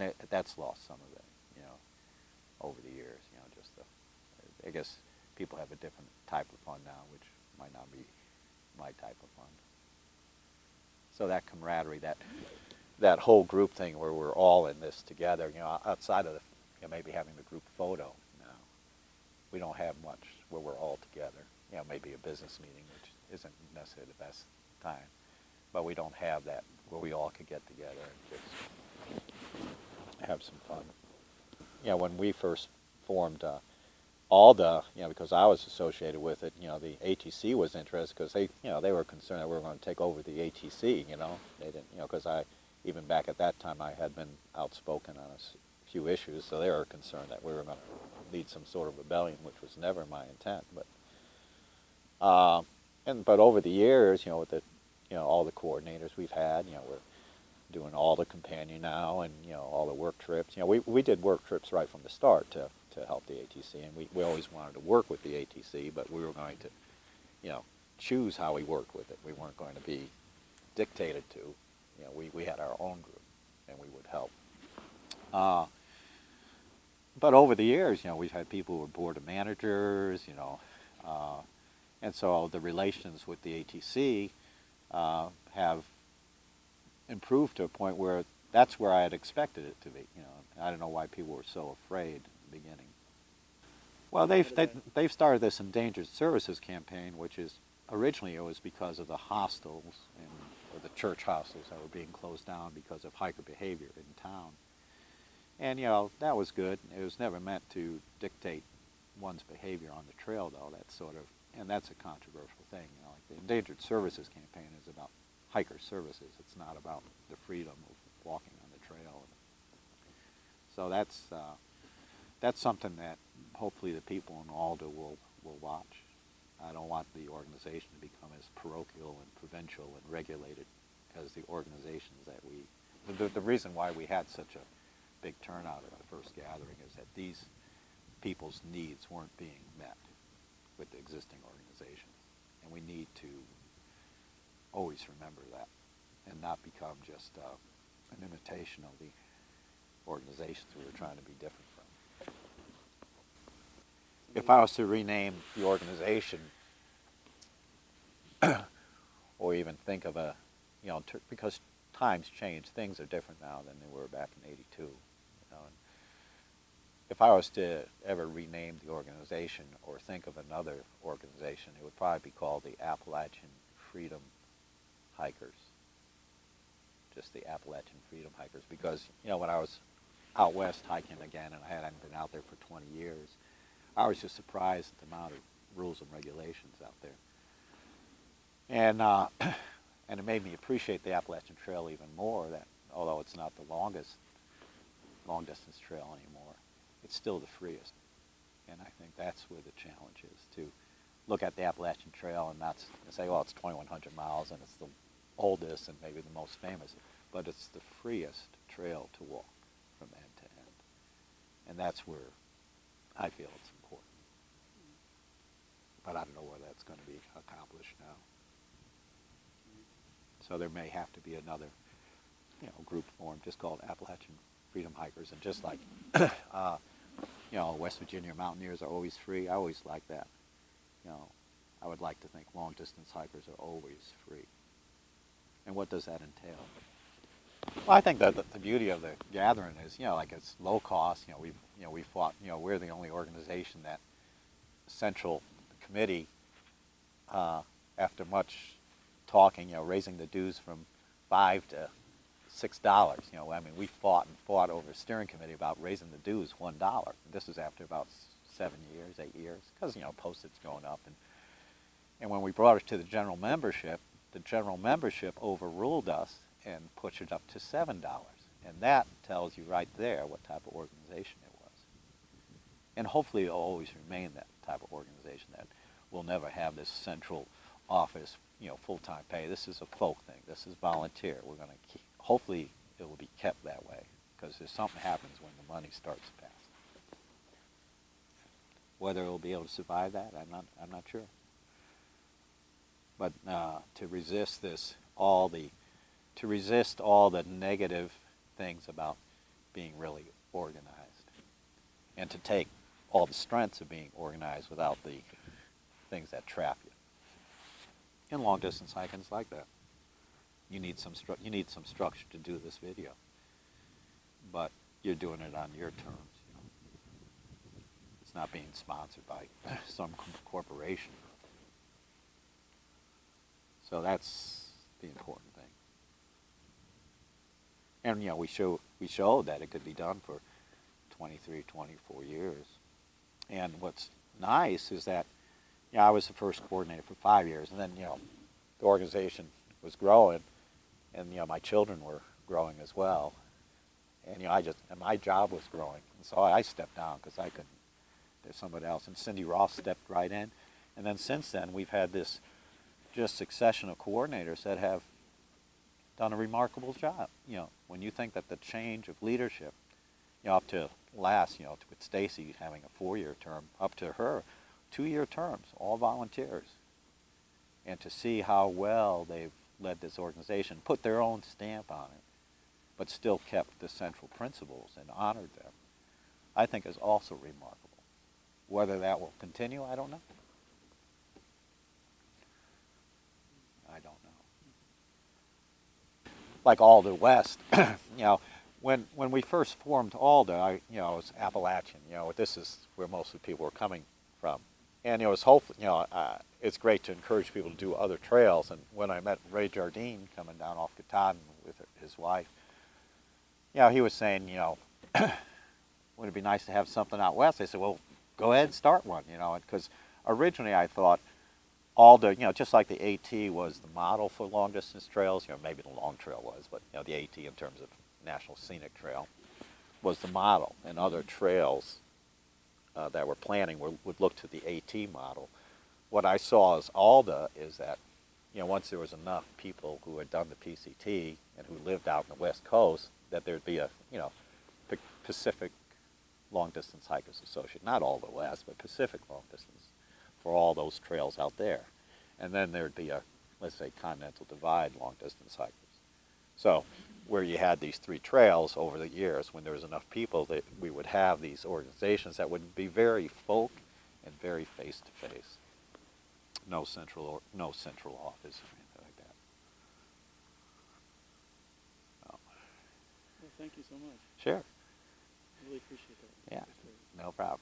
and that's lost some of it, you know, over the years. You know, just I guess people have a different type of fun now, which might not be my type of fun. So that camaraderie, that whole group thing where we're all in this together, you know, outside of the, you know, maybe having the group photo now, we don't have much where we're all together. You know, maybe a business meeting, which isn't necessarily the best time, but we don't have that where we all could get together and just have some fun. You know, when we first formed ALDHA, you know, because I was associated with it, you know, the ATC was interested because they, you know, they were concerned that we were going to take over the ATC, you know. They didn't, you know, because even back at that time, I had been outspoken on a few issues, so they were concerned that we were going to lead some sort of rebellion, which was never my intent. But over the years, you know, with the, you know, all the coordinators we've had, you know, we're doing all the companion now, and you know, all the work trips. You know, we did work trips right from the start to help the ATC, and we always wanted to work with the ATC, but we were going to, you know, choose how we worked with it. We weren't going to be dictated to. You know, we had our own group, and we would help. But over the years, you know, we've had people who were board of managers, you know, and so the relations with the ATC have improved to a point where that's where I had expected it to be. You know, I don't know why people were so afraid at the beginning. Well, they've started this endangered services campaign, which is originally it was because of the hostels or the church hostels that were being closed down because of hiker behavior in town. And you know, that was good. It was never meant to dictate one's behavior on the trail, though. That's sort of, and that's a controversial thing. You know, like the endangered services campaign is about hiker services. It's not about the freedom of walking on the trail. So that's something that hopefully the people in ALDHA will watch. I don't want the organization to become as parochial and provincial and regulated as the organizations that the reason why we had such a big turnout at the first gathering is that these people's needs weren't being met with the existing organization. And we need to always remember that and not become just an imitation of the organizations we were trying to be different from. If I was to rename the organization or even think of a, you know, because times change, things are different now than they were back in '82. You know, and if I was to ever rename the organization or think of another organization, it would probably be called the Appalachian Freedom Hikers. Just the Appalachian Freedom Hikers, because, you know, when I was out west hiking again, and I hadn't been out there for 20 years, I was just surprised at the amount of rules and regulations out there. And and it made me appreciate the Appalachian Trail even more, that although it's not the longest long-distance trail anymore, it's still the freest. And I think that's where the challenge is, to look at the Appalachian Trail and not say, well, it's 2,100 miles and it's the oldest and maybe the most famous, but it's the freest trail to walk from end to end. And that's where I feel it's important. But I don't know whether that's going to be accomplished now. So there may have to be another, you know, group formed just called Appalachian Freedom Hikers, and just like, you know, West Virginia Mountaineers are always free. I always like that. You know, I would like to think long-distance hikers are always free. And what does that entail? Well, I think that the beauty of the gathering is, you know, like it's low cost. You know, we fought. You know, we're the only organization that central committee, after much talking, you know, raising the dues from $5 to $6. You know, I mean, we fought over a steering committee about raising the dues $1. This is after about 7 years, 8 years, because, you know, postage going up. And when we brought it to the general membership overruled us and pushed it up to $7. And that tells you right there what type of organization it was. And hopefully it'll always remain that type of organization, that we'll never have this central office, you know, full-time pay. This is a folk thing. This is volunteer. We're going to keep, hopefully it will be kept that way, because there's something happens when the money starts to pass. Whether it will be able to survive that, I'm not sure. But to resist all the negative things about being really organized, and to take all the strengths of being organized without the things that trap you. And long distance hiking is like that. You need some structure to do this video, but you're doing it on your terms. You know? It's not being sponsored by some corporation. So that's the important thing. And you know, we showed that it could be done for 23, 24 years. And what's nice is that, you know, I was the first coordinator for 5 years, and then, you know, the organization was growing, and, you know, my children were growing as well. And, you know, and my job was growing. And so I stepped down because I couldn't. There's somebody else. And Cindy Ross stepped right in. And then since then, we've had this just succession of coordinators that have done a remarkable job. You know, when you think that the change of leadership, you know, up to last, you know, with Stacy having a 4-year term, up to her, 2-year terms, all volunteers. And to see how well they've led this organization, put their own stamp on it, but still kept the central principles and honored them, I think is also remarkable. Whether that will continue, I don't know. I don't know. Like ALDHA West, you know, when we first formed ALDHA, you know, it was Appalachian. You know, this is where most of the people were coming from. And you know, it's great to encourage people to do other trails. And when I met Ray Jardine coming down off Katahdin with his wife, you know, he was saying, you know, would it be nice to have something out west? I said, well, go ahead and start one, you know, because originally I thought ALDHA, you know, just like the AT was the model for long distance trails, you know, maybe the long trail was, but you know, the AT in terms of National Scenic Trail was the model, and other trails that we're planning would look to the AT model. What I saw as ALDHA is that, you know, once there was enough people who had done the PCT and who lived out in the West Coast, that there'd be a, you know, Pacific Long Distance Hikers Association, not ALDHA West, but Pacific Long Distance, for all those trails out there. And then there'd be a, let's say, Continental Divide Long Distance Hikers. So where you had these 3 trails over the years, when there was enough people, that we would have these organizations that would be very folk and very face-to-face. No central office or anything like that. Well, thank you so much. Sure. I really appreciate that. Yeah, no problem.